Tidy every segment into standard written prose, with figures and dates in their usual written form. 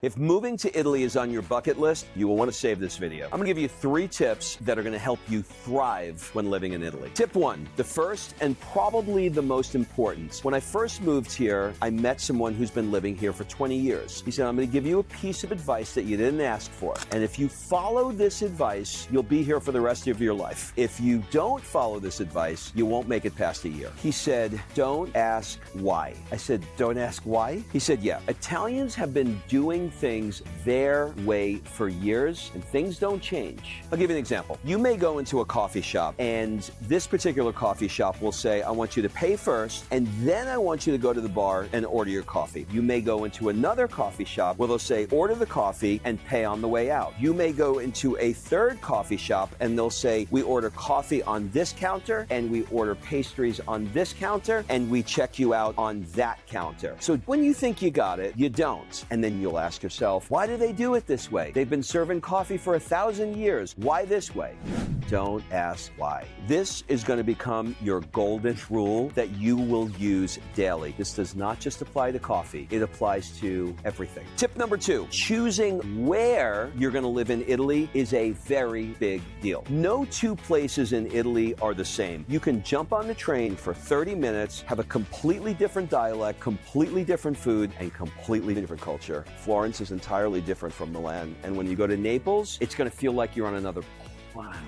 If moving to Italy is on your bucket list, you will want to save this video. I'm going to give you 3 tips that are going to help you thrive when living in Italy. Tip 1, the first and probably the most important. When I first moved here, I met someone who's been living here for 20 years. He said, I'm going to give you a piece of advice that you didn't ask for. And if you follow this advice, you'll be here for the rest of your life. If you don't follow this advice, you won't make it past a year. He said, don't ask why. I said, don't ask why? He said, yeah, Italians have been doing things their way for years and things don't change. I'll give you an example. You may go into a coffee shop and this particular coffee shop will say, I want you to pay first and then I want you to go to the bar and order your coffee. You may go into another coffee shop where they'll say, order the coffee and pay on the way out. You may go into a third coffee shop and they'll say, we order coffee on this counter and we order pastries on this counter and we check you out on that counter. So when you think you got it, you don't. And then you'll ask yourself, why do they do it this way? They've been serving coffee for 1,000 years. Why this way? Don't ask why. This is going to become your golden rule that you will use daily. This does not just apply to coffee. It applies to everything. Tip number 2, choosing where you're going to live in Italy is a very big deal. No 2 places in Italy are the same. You can jump on the train for 30 minutes, have a completely different dialect, completely different food, and completely different culture. Florence is entirely different from Milan. And when you go to Naples, it's going to feel like you're on another planet.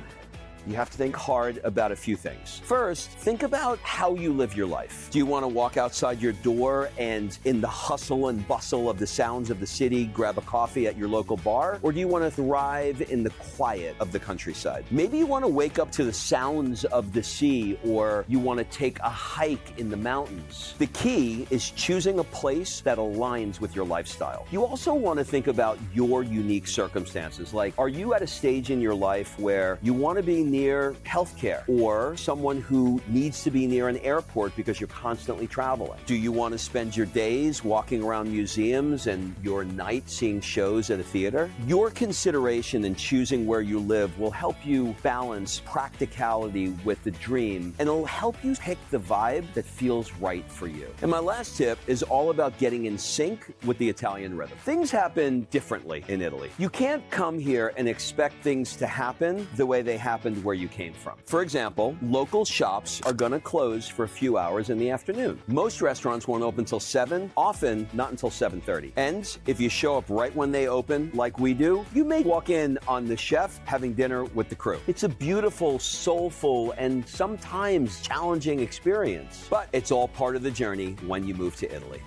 You have to think hard about a few things. First, think about how you live your life. Do you want to walk outside your door and in the hustle and bustle of the sounds of the city, grab a coffee at your local bar? Or do you want to thrive in the quiet of the countryside? Maybe you want to wake up to the sounds of the sea, or you want to take a hike in the mountains. The key is choosing a place that aligns with your lifestyle. You also want to think about your unique circumstances. Like, are you at a stage in your life where you want to be near healthcare, or someone who needs to be near an airport because you're constantly traveling? Do you want to spend your days walking around museums and your night seeing shows at a theater? Your consideration in choosing where you live will help you balance practicality with the dream, and it'll help you pick the vibe that feels right for you. And my last tip is all about getting in sync with the Italian rhythm. Things happen differently in Italy. You can't come here and expect things to happen the way they happened where you came from. For example, local shops are going to close for a few hours in the afternoon. Most restaurants won't open until 7, often not until 7:30. And if you show up right when they open, like we do, you may walk in on the chef having dinner with the crew. It's a beautiful, soulful, and sometimes challenging experience, but it's all part of the journey when you move to Italy.